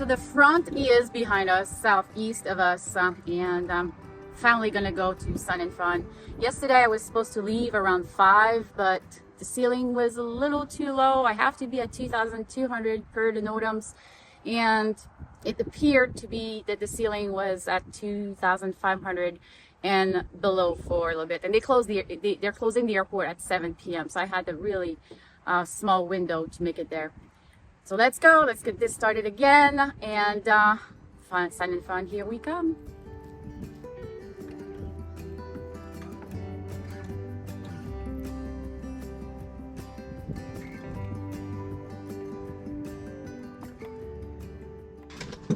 So the front is behind us, southeast of us, and I'm finally gonna go to Sun and Fun. Yesterday I was supposed to leave around 5, but the ceiling was a little too low. I have to be at 2,200 per the NOTAMs, and it appeared to be that the ceiling was at 2,500 and below for a little bit. And they're closing the airport at 7 p.m. So I had a really small window to make it there. So let's go. Let's get this started again. And Sun and Fun, here we come.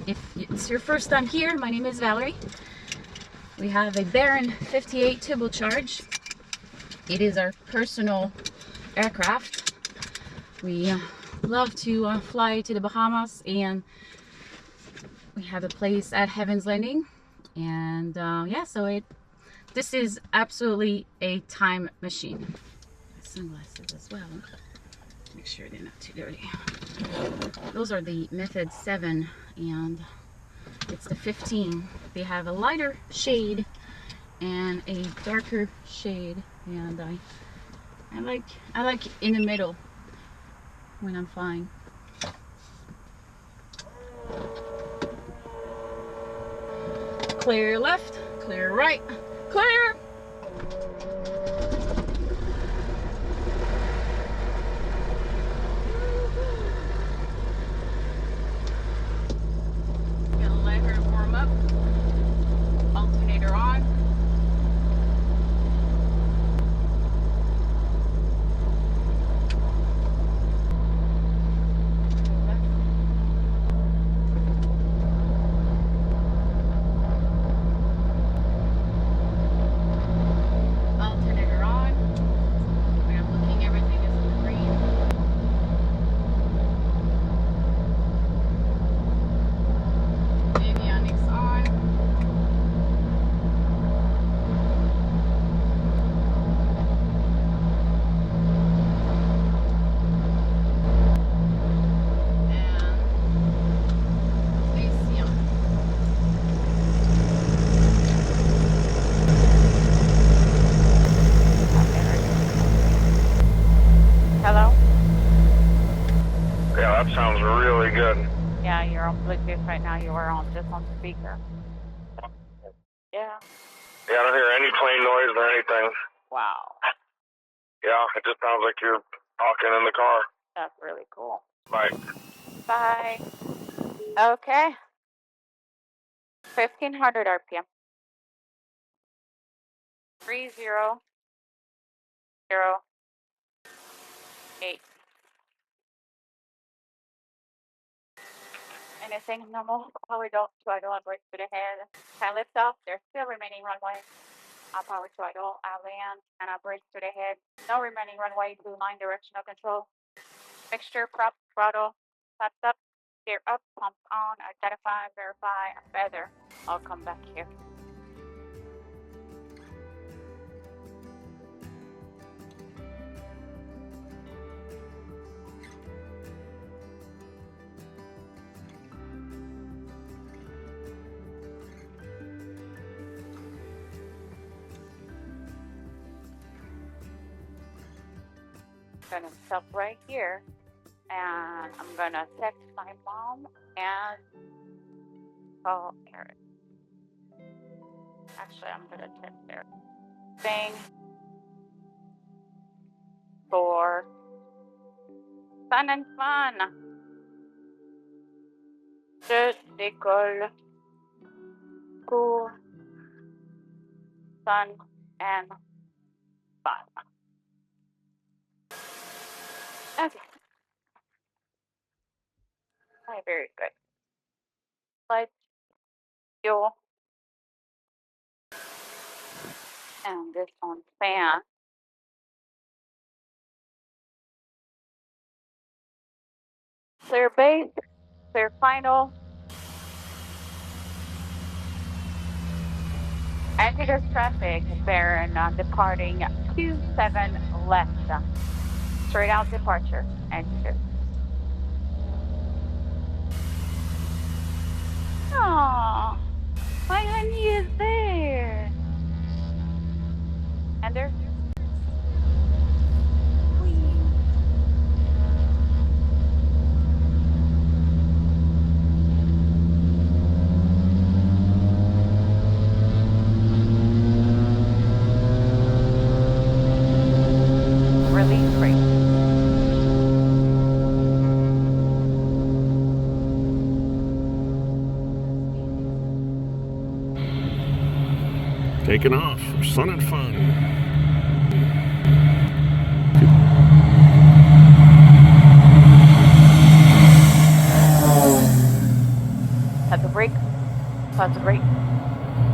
If it's your first time here, my name is Valerie. We have a Baron 58 turbocharge. It is our personal aircraft. We love to fly to the Bahamas, and we have a place at Heaven's Landing. And yeah, so this is absolutely a time machine. Sunglasses as well. Make sure they're not too dirty. Those are the Method 7, and it's the 15. They have a lighter shade and a darker shade, and I like in the middle when I'm flying. Clear left, clear right, clear. Gonna let her warm up. Alternator on. That sounds really good. Yeah, you're on Bluetooth right now. You are just on speaker. Yeah. Yeah, I don't hear any plane noise or anything. Wow. Yeah, it just sounds like you're talking in the car. That's really cool. Bye. Bye. Okay. 1,500 RPM. 3008. Anything normal? Power throttle, I brake to the head. I lift off, there's still remaining runway. I power throttle, I land, and I brake to the head. No remaining runway, blue line directional control. Mixture, prop, throttle, flaps up, gear up, pumps on, identify, verify, feather. I'll come back here. I'm gonna stop right here, and I'm gonna text my mom and call Eric. Actually, I'm gonna text Eric. Thing for Sun and Fun. Je décolle pour Sun and Fun. Okay. Okay, very good. Lights, fuel, and this on fan. Clear base, clear final. Anti-dirt traffic, Baron departing 27 left. Straight out departure, anti-dirt. Oh, my honey is there. And there's release brake. Taking off for sun and fun. Tap the brake. Pause the brake.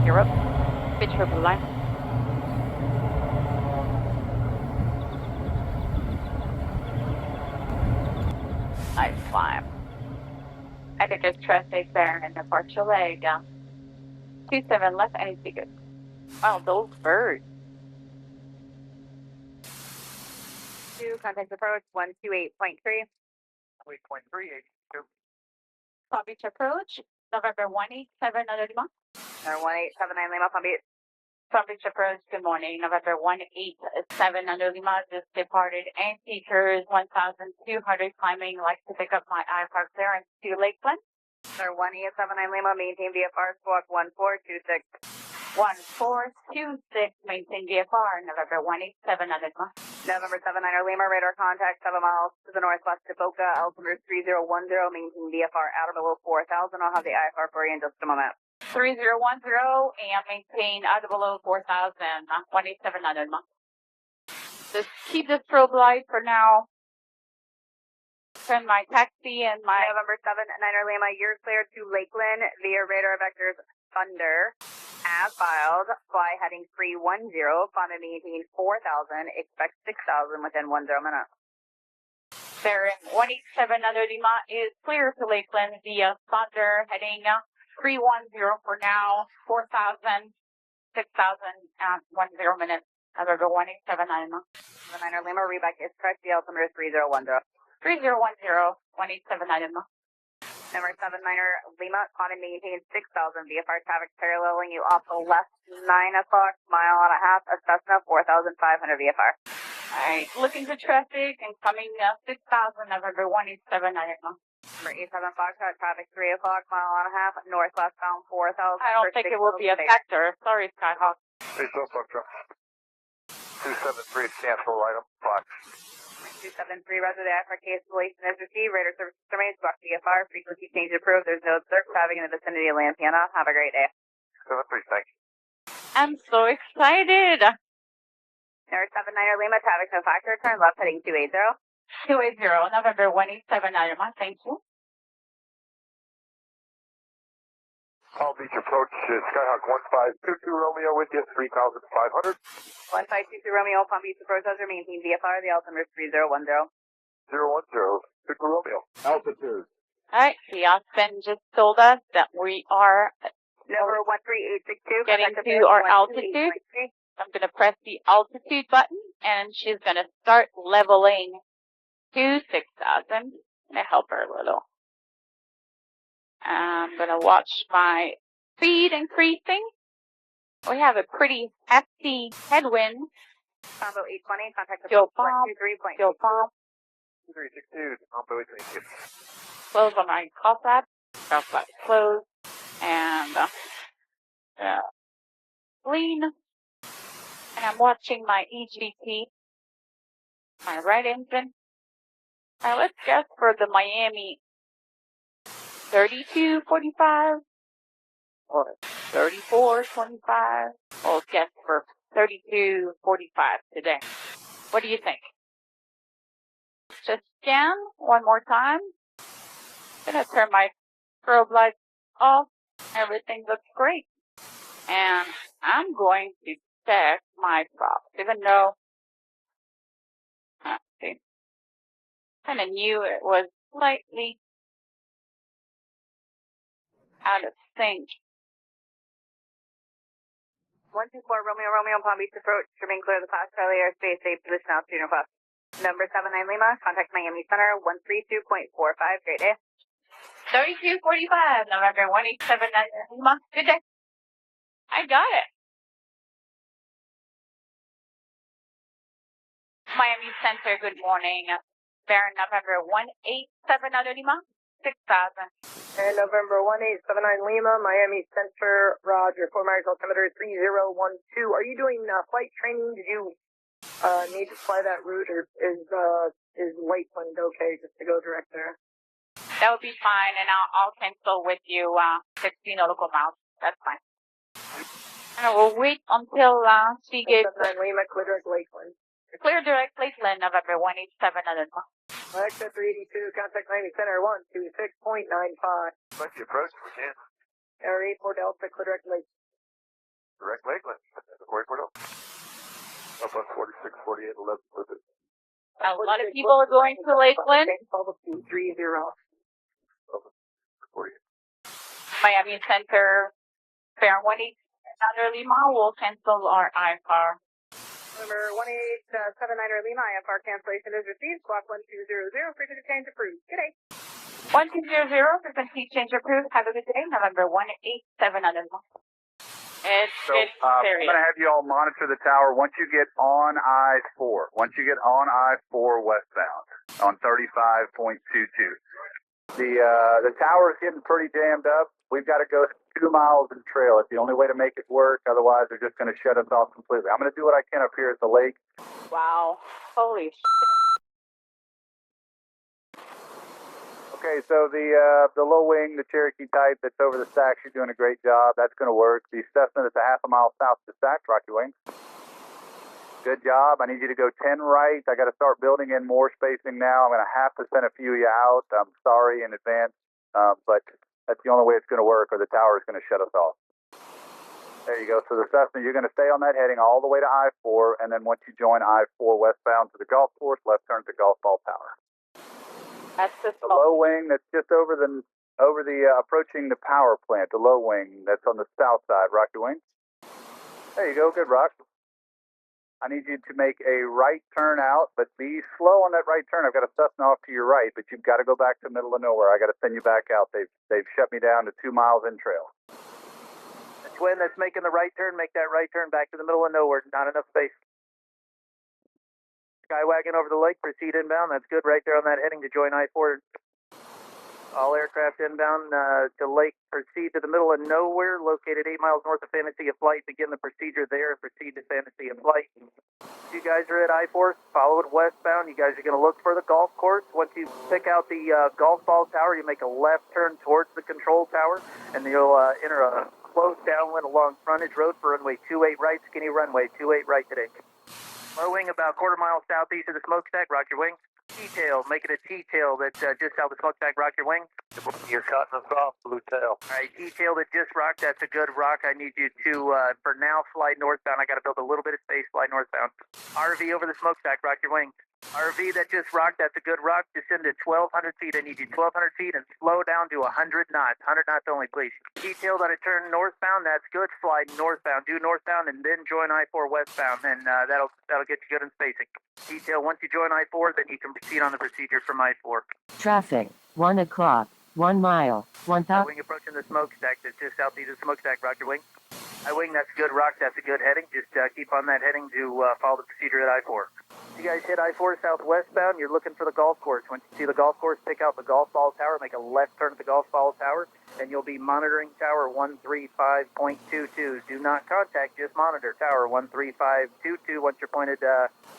You're up. Pitch for blue line. Nice climb. I think there's traffic there in the partial leg. 27 left, any tickets. Wow, those birds. 2, contact approach, 128.3. 8.382. Palm Beach approach, November 187, Lima. 1879 Lima, Palm Beach. Palm Beach approach, good morning, November 187, Lima. Just departed and teachers 1,200 climbing. Like to pick up my iPark clearance to Lakeland. Sir, 1879 Lima, maintain VFR, squawk 1426. 1426, maintain VFR, November 187, Lima. November 79 Lima, radar contact 7 miles to the northwest of Boca, altimeter 3010, maintain VFR out of below 4,000. I'll have the IFR for you in just a moment. 3010 and maintain out of below 4,000, 187, Lima. Just keep the strobe light for now. Turn my taxi and my... November 79 Lima, you're cleared to Lakeland via radar vectors Thunder. As filed, fly heading 310, fund and maintain 4,000, expect 6,000 within 10 minutes. Bearing 187 Lima is clear to Lakeland via Thunder, heading 310 for now, 4,000, 6,000 at 10 minutes. November 187 Lima. 79 Lima, reback is correct, the altimeter 3010. 3010, 187 Lima. Number 79 Lima, fund and maintain 6,000, VFR traffic paralleling you off the left 9 o'clock, mile and a half, a Cessna 4,500 VFR. Alright, looking for traffic and coming 6,000, November 187 Lima. Number 87 Foxtrot, traffic 3 o'clock, mile and a half, northwest bound 4,000. I don't think it will be a factor. Sorry, Skyhawk. Hey, so Foxtrot. 273, cancel item, Fox. 273, Roger, the IFR cancellation is received. Radar service remains, squawk VFR, frequency change approved. There's no observed traffic in the vicinity of Lampiana. Have a great day. 73, thank you. I'm so excited. Number 79 Lima, traffic no factor, turn left heading 280. 280, November 187 Lima. Thank you. Palm Beach approach, Skyhawk 1522 Romeo with you, 3,500. 1522 Romeo, Palm Beach approach has maintained VFR, the altimeter 3010. 010, Victor Romeo. Altitude. Alright, the Austin just told us that we are Number 13862. getting to our altitude. I'm going to press the altitude button, and she's going to start leveling to 6,000. I'm going to help her a little. I'm going to watch my speed increasing. We have a pretty hefty headwind. Combo 820, contact Fuel pump, 23.2. fuel pump. 362, Combo 822. Close on my call flap. Call flap close. And lean. And I'm watching my EGT. My right engine. Now let's guess for the Miami 3245 or 3425. We'll guess for 3245 today. What do you think? Just scan one more time. Gonna turn my strobe lights off. Everything looks great. And I'm going to check my props, even though kind of knew it was slightly out of sync. 124 Romeo, Palm Beach approach. Remain clear of the class Charlie airspace. Safe position altitude plus. Number 79 Lima, contact Miami Center 132.45. Great day. 3245, November 1879 Lima. Good day. I got it. Miami Center, good morning. Baron November 1879 Lima, 6,000. And November 1879 Lima, Miami Center, Roger. 4 miles altimeter 3012. Are you doing flight training? Did you need to fly that route, or is Lakeland okay just to go direct there? That would be fine, and I'll cancel with you 16 local miles. That's fine. And I will wait until she gives 79 Lima, clear direct Lakeland. clear direct Lakeland, November 1879 Lima. Exit 382, contact Miami Center 126.95. Let's approach, we can. Air 84 Delta, clear direct Lakeland. Direct Lakeland. Wait for it. Up on 46, 48, 11, with it. A lot of people are going to Lakeland. 230. 48. Miami Center, Baron 1879 Lima will cancel our IFR. Number 1879 Lima, IFR cancellation is received. Squawk 1200, frequency change approved. Good day. 1200, frequency change approved. Have a good day. November 1879 Lima. It's serious. I'm going to have you all monitor the tower once you get on I-4. Once you get on I-4 westbound on 35.22. The tower is getting pretty jammed up. We've got to go 2 miles in trail. It's the only way to make it work. Otherwise, they're just going to shut us off completely. I'm going to do what I can up here at the lake. Wow. Holy shit. Okay, so the low wing, the Cherokee type that's over the stacks, you're doing a great job. That's going to work. The Cessna that's a half a mile south of the stacks, Rocky Wings. Good job. I need you to go 10 right. I got to start building in more spacing now. I'm going to have to send a few of you out. I'm sorry in advance, but that's the only way it's going to work, or the tower is going to shut us off. There you go. So the Cessna, you're going to stay on that heading all the way to I-4, and then once you join I-4 westbound to the golf course, left turn to Golf Ball Tower. That's the The low wing that's just over the approaching the power plant. The low wing that's on the south side, Rocky Wing. There you go. Good, Rock. I need you to make a right turn out, but be slow on that right turn. I've got a Cessna off to your right, but you've got to go back to the middle of nowhere. I got to send you back out. They've shut me down to 2 miles in trail. The twin that's making the right turn, make that right turn back to the middle of nowhere. Not enough space. Skywagon over the lake, proceed inbound. That's good right there on that heading to join I-4. All aircraft inbound to lake, proceed to the middle of nowhere, located 8 miles north of Fantasy of Flight. Begin the procedure there and proceed to Fantasy of Flight. You guys are at I-4, follow it westbound. You guys are going to look for the golf course. Once you pick out the golf ball tower, you make a left turn towards the control tower, and you'll enter a close downwind along frontage road for runway 28 right, skinny runway 28 right today. Low wing about quarter mile southeast of the smokestack, rock your wing. T-tail, make it a T-tail that's just south of the smokestack, rock your wing. You're cutting us off, blue tail. All right, T-tail that just rocked, that's a good rock. I need you to, for now, fly northbound. I got to build a little bit of space, fly northbound. RV over the smokestack, rock your wing. RV that just rocked, that's a good rock. Descend to 1,200 feet. I need you 1,200 feet and slow down to 100 knots. 100 knots only, please. Detail that I turn northbound, that's good. Slide northbound. Do northbound and then join I-4 westbound, and that'll get you good in spacing. Detail, once you join I-4, then you can proceed on the procedure from I-4. Traffic, 1 o'clock, 1 mile, 1,000. Wing approaching the smokestack that's just southeast of the smokestack, roger wing. I-wing, that's a good rock, that's a good heading. Just keep on that heading to follow the procedure at I-4. You guys hit I-4 southwestbound, you're looking for the golf course. Once you see the golf course, pick out the golf ball tower, make a left turn at the golf ball tower, and you'll be monitoring tower 135.22. Do not contact, just monitor tower 135.22 once you're pointed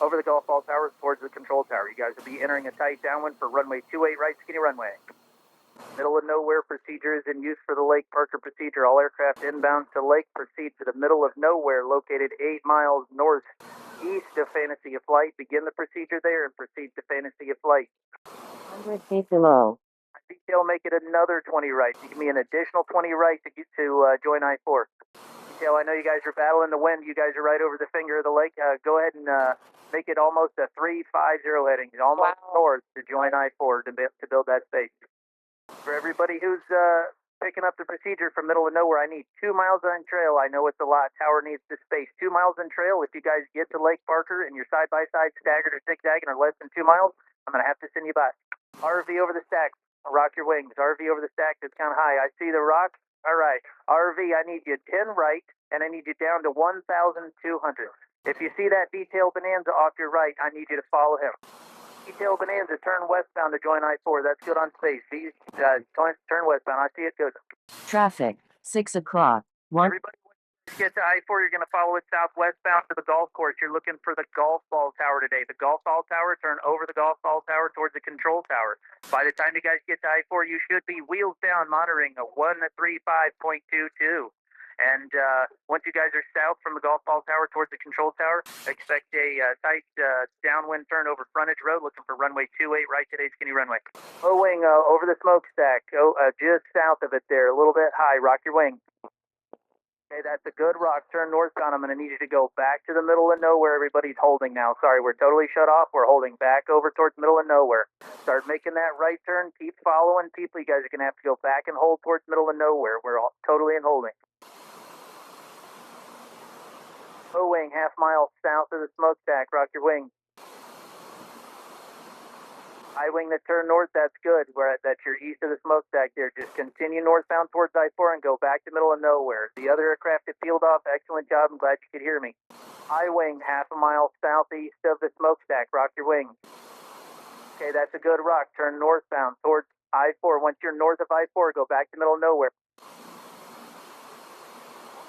over the golf ball tower towards the control tower. You guys will be entering a tight downwind for runway 28 right, skinny runway. Middle of nowhere procedure is in use for the Lake Parker procedure. All aircraft inbound to Lake proceed to the middle of nowhere, located 8 miles northeast of Fantasy of Flight. Begin the procedure there and proceed to Fantasy of Flight. 100 feet below. Detail, make it another 20 right. You give me an additional 20 right to join I-4. Detail, I know you guys are battling the wind. You guys are right over the finger of the lake. Go ahead and make it almost a 350 heading, almost north to join I-4 to build that space. For everybody who's picking up the procedure from middle of nowhere, I need 2 miles on trail. I know it's a lot. Tower needs the space. 2 miles on trail. If you guys get to Lake Parker and you're side-by-side staggered or zigzagging or less than 2 miles, I'm going to have to send you back. RV over the stack. rock your wings. RV over the stack, that's kind of high. I see the rock. All right. RV, I need you 10 right, and I need you down to 1,200. If you see that detail Bonanza off your right, I need you to follow him. Detail Bonanza, turn westbound to join I-4. That's good on space. Turn westbound. I see it good. Traffic. 6 o'clock. 1. Everybody, when you get to I-4, you're going to follow it southwestbound to the golf course. You're looking for the golf ball tower today. The golf ball tower, turn over the golf ball tower towards the control tower. By the time you guys get to I-4, you should be wheels down monitoring a 135.22. And once you guys are south from the golf ball tower towards the control tower, expect a tight downwind turn over frontage road, looking for runway 28 right today, skinny runway. Low wing over the smokestack, just south of it there, a little bit high, rock your wing. Okay, that's a good rock. Turn northbound. I'm going to need you to go back to the middle of nowhere. Everybody's holding now. Sorry, we're totally shut off. We're holding back over towards middle of nowhere. Start making that right turn. Keep following people. You guys are going to have to go back and hold towards middle of nowhere. We're all totally in holding. Low wing, half mile south of the smokestack. Rock your wing. High wing that turn north, that's good. That's your east of the smokestack there. Just continue northbound towards I-4 and go back to middle of nowhere. The other aircraft that peeled off, excellent job. I'm glad you could hear me. High wing, half a mile southeast of the smokestack. Rock your wing. Okay, that's a good rock. Turn northbound towards I-4. Once you're north of I-4, go back to middle of nowhere.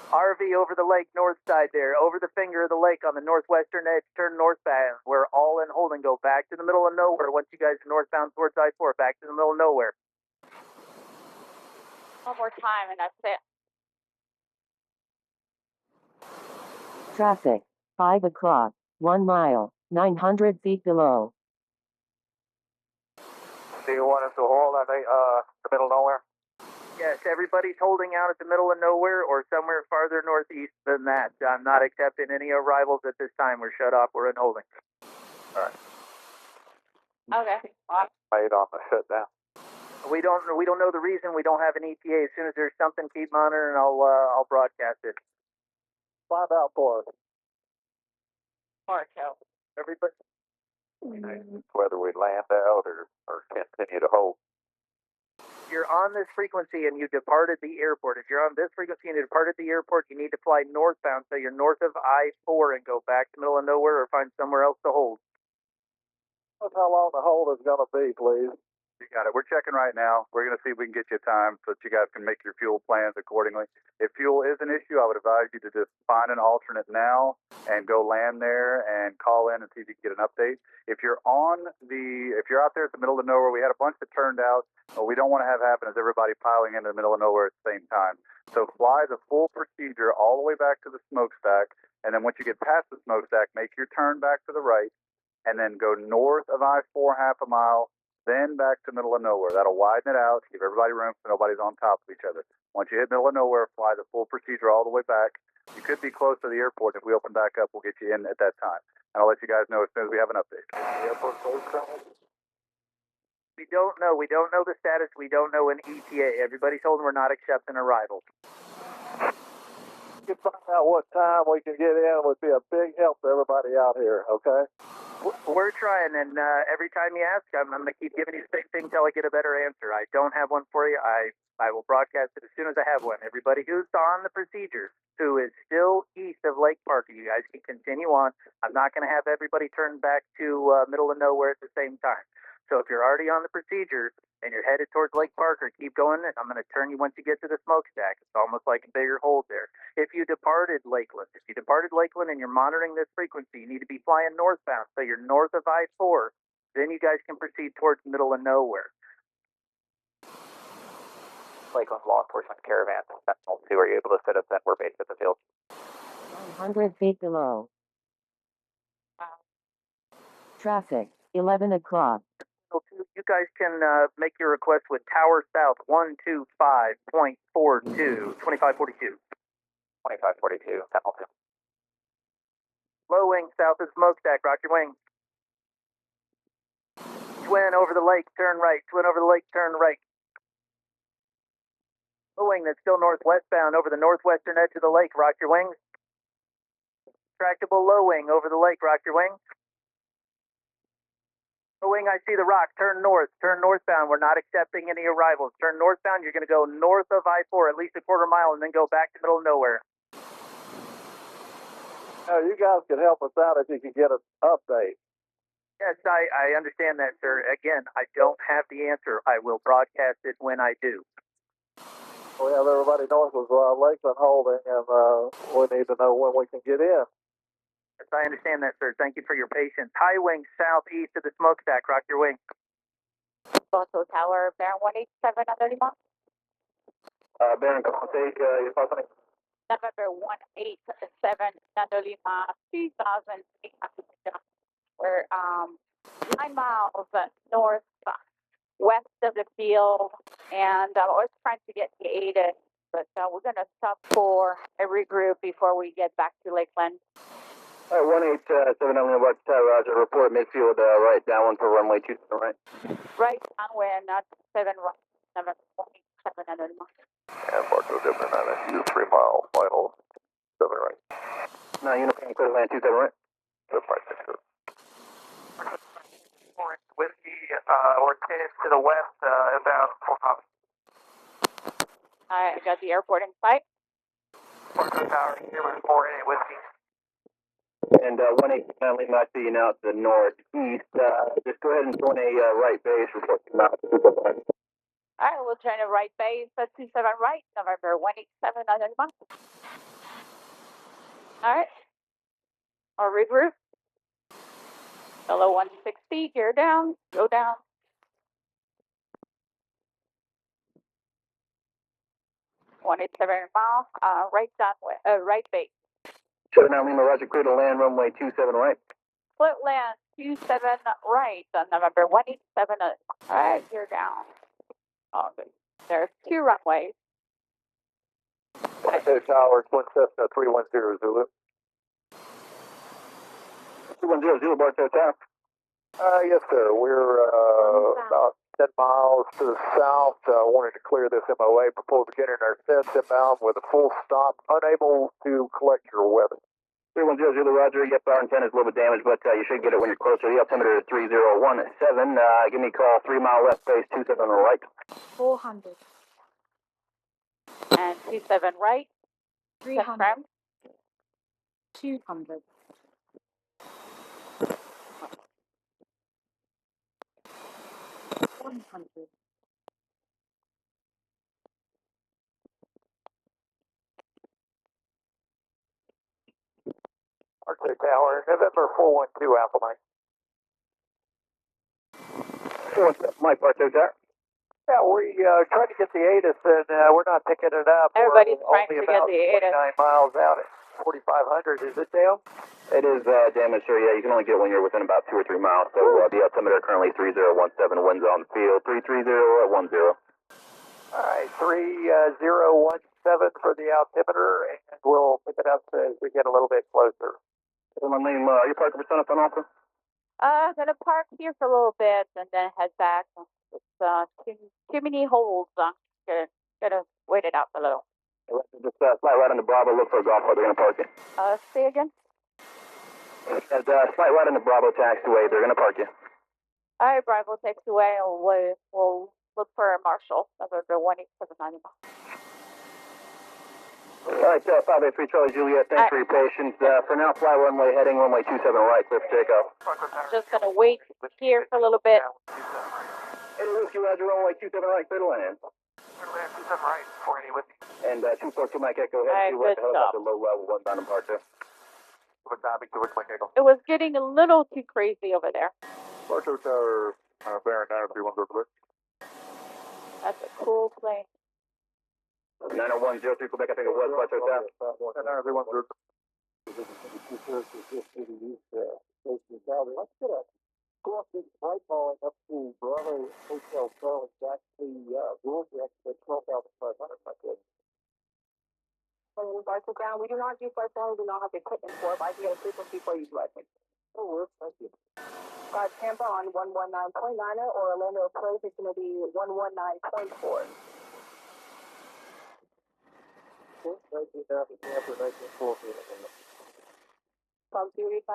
RV over the lake, north side there, over the finger of the lake on the northwestern edge, turn northbound. We're all in holding. Go back to the middle of nowhere. Once you guys are northbound towards I-4, back to the middle of nowhere. One more time, and that's it. Traffic. 5 o'clock. 1 mile. 900 feet below. Do you want us to hold at the middle of nowhere? Yes, everybody's holding out at the middle of nowhere or somewhere farther northeast than that. I'm not accepting any arrivals at this time. We're shut off. We're in holding. All right. Okay. Well, Made on the shutdown. We don't know the reason. We don't have an ETA. As soon as there's something, keep monitoring. I'll broadcast it. Find out for us. Bartow. Everybody. Whether we land out or continue to hold. You're on this frequency and you departed the airport. If you're on this frequency and you departed the airport, you need to fly northbound, so you're north of I-4 and go back to middle of nowhere or find somewhere else to hold. That's how long the hold is going to be, please. You got it. We're checking right now. We're going to see if we can get you a time so that you guys can make your fuel plans accordingly. If fuel is an issue, I would advise you to just find an alternate now and go land there and call in and see if you can get an update. If you're out there at the middle of nowhere, we had a bunch that turned out. What we don't want to have happen is everybody piling into the middle of nowhere at the same time. So fly the full procedure all the way back to the smokestack, and then once you get past the smokestack, make your turn back to the right, and then go north of I-4 half a mile, then back to middle of nowhere. That'll widen it out, give everybody room so nobody's on top of each other. Once you hit middle of nowhere, fly the full procedure all the way back. You could be close to the airport. If we open back up, we'll get you in at that time. And I'll let you guys know as soon as we have an update. We don't know. We don't know the status. We don't know an ETA. Everybody's holding. We're not accepting arrivals. You can find out what time we can get in would be a big help to everybody out here, okay? We're trying, and every time you ask, I'm going to keep giving you the same thing until I get a better answer. I don't have one for you. I will broadcast it as soon as I have one. Everybody who's on the procedure, who is still east of Lake Parker, you guys can continue on. I'm not going to have everybody turn back to middle of nowhere at the same time. So if you're already on the procedure and you're headed towards Lake Parker, keep going. I'm going to turn you once you get to the smokestack. It's almost like a bigger hold there. If you departed Lakeland and you're monitoring this frequency, you need to be flying northbound. So you're north of I-4. Then you guys can proceed towards middle of nowhere. Lakeland law enforcement caravan, Sentinel 2, are you able to set up that we're based at the field? 100 feet below. Traffic. 11 o'clock. You guys can make your request with Tower South 125.42, 2542. 2542, Sentinel 2. Low wing south of smokestack, rock your wing. Twin over the lake, turn right. Twin over the lake, turn right. Low wing that's still northwestbound over the northwestern edge of the lake, rock your wings. Tractable low wing over the lake, rock your wing. Wing, I see the rock. Turn north. Turn northbound. We're not accepting any arrivals. Turn northbound. You're going to go north of I-4 at least a quarter mile and then go back to middle of nowhere. You guys could help us out if you could get an update. Yes, I understand that, sir. Again, I don't have the answer. I will broadcast it when I do. We have everybody north of Lakeland holding, and we need to know when we can get in. Yes, I understand that, sir. Thank you for your patience. High wing southeast of the smokestack. Rock your wing. Bartow Tower, Baron 187 on 30 miles. Baron, come on, take your thoughts on it. November 187 Nandolima 2,800. We're 9 miles north west of the field, and I was trying to get creative, but we're going to stop for a regroup before we get back to Lakeland. 187 on West Roger, report midfield right, down 1 for runway 27 right. Right on where not 7 right, November 187 Nandolima. And Bartow, Denver, 9 3 mile, final 7 right. 9 uniform, clear land 27 right. 7 right, 6 good. Whiskey, or 10 to the west, about 4 miles. I got the airport in sight. Bartow Tower, here with 488 Whiskey. And 189 Lima, I see you now to the northeast. Just go ahead and join a right base, report to mount. All right, we'll join a right base at 27 right, November 187 Nandolima. All right, our regroup. Hello 160, gear down, go down. 187 miles, right downwind, right base. 79 Lima, Roger, clear to land, runway 27 right. Split land 27 right on November 187. All right, gear down. Oh, good. There's 2 runways. Bartow Tower, Twin Cessna 310 Zulu. 210 Zulu, Bartow Tower. Yes, sir. We're about 10 miles to the south. Wanted to clear this MOA before beginning our descent inbound with a full stop, unable to collect your weather. 310 Zulu, Roger. Yep, our antenna is a little bit damaged, but you should get it when you're closer. The altimeter is 3017. Give me a call, 3 mile left base, 27 on the right. 400. And 27 right. 300. 200. 100. Bartow Tower, November 412 Alpha Mike. Mike, Bartow Tower. Yeah, we tried to get the ATIS, and we're not picking it up. Everybody's We're trying only to get about the ATIS. 29 miles out at 4,500. Is it down? It is damaged, sir. Yeah, you can only get when you're within about 2 or 3 miles. So the altimeter currently 3017, winds on the field, 330 at 10. All right, 3017 for the altimeter, and we'll pick it up as we get a little bit closer. My name, are you parking for Sunapun also? Gonna park here for a little bit and then head back. It's too many holes. Gotta wait it out a little. Just fly right on the Bravo, look for a golf cart, they're going to park you. Say again? And fly right on the Bravo taxiway, they're going to park you. All right, Bravo takes away. We'll look for a marshal. November 187. All right, 583 Charlie Juliet, thanks for your patience. For now, fly runway heading, runway 27 right, clear for takeoff. Just gonna wait here for a little bit. Hey, Whiskey Roger, runway 27 right, clear to land. Clear to land, 27 right, 480 with me. And 242 Mike Echo, All head right, to right, good helicopter job. low level, 1 down in Bartow. It was getting a little too crazy over there. Bartow Tower, Baron 931, go clear. That's a cool plane. 90103 Quebec, I think it was Bartow Tower. 931, go. Let's get a crossing right calling up to Bravo Hotel Charlie back to Georgia at 12,500, my kid. Bartow Ground, we do not do flight plan, we do not have the equipment for it, but I can get a frequency for you, Blessing. Oh, thank you. Tampa on 119.9 or Orlando approach is going to be 119.4. Thank you, Tampa, 1940. Pub Theory,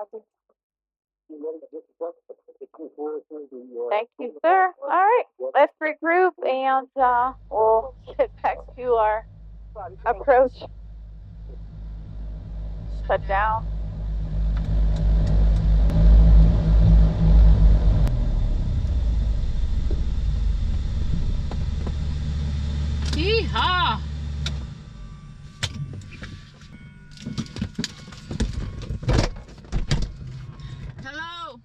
Thank you, sir. All right, let's regroup and we'll get back to our approach. Shut down. Yeehaw! Hello.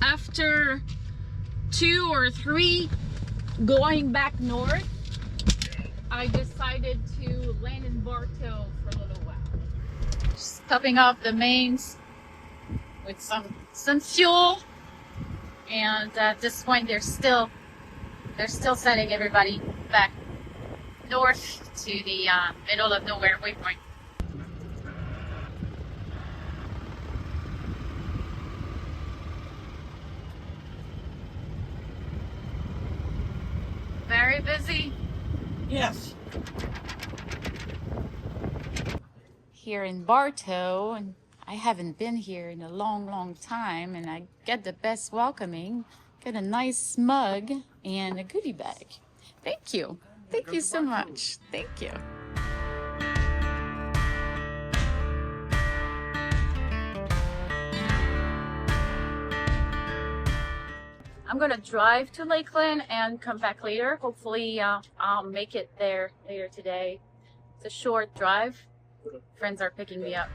After 2 or 3 going back north, I decided to land in Bartow for a little while. Just topping off the mains with some fuel, and at this point they're still sending everybody back north to the middle of nowhere waypoint. Very busy. Yes. Here in Bartow, and I haven't been here in a long time, and I get the best welcoming, get a nice mug and a goodie bag. Thank you. Thank you so much. Thank you. I'm gonna drive to Lakeland and come back later. Hopefully I'll make it there later today. It's a short drive. Friends are picking me up.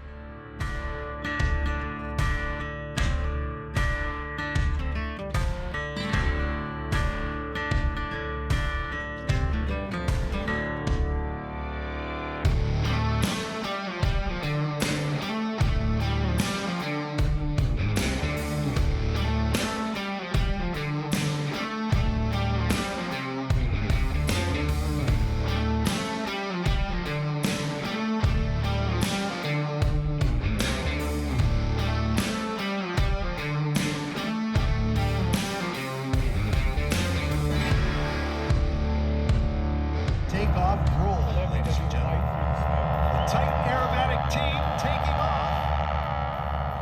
Takeoff roll, ladies and gentlemen. The Titan aerobatic team taking off.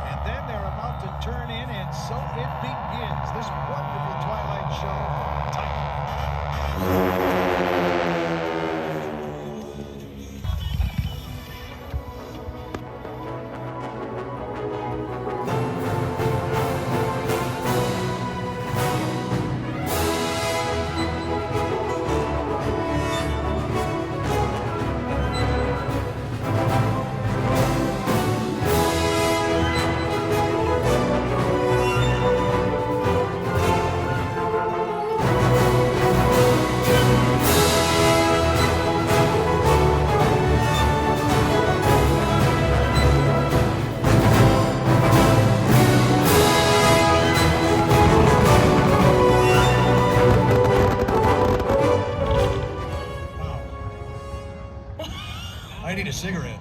And then they're about to turn in, and so it begins. This wonderful twilight show, Titan. I need a cigarette.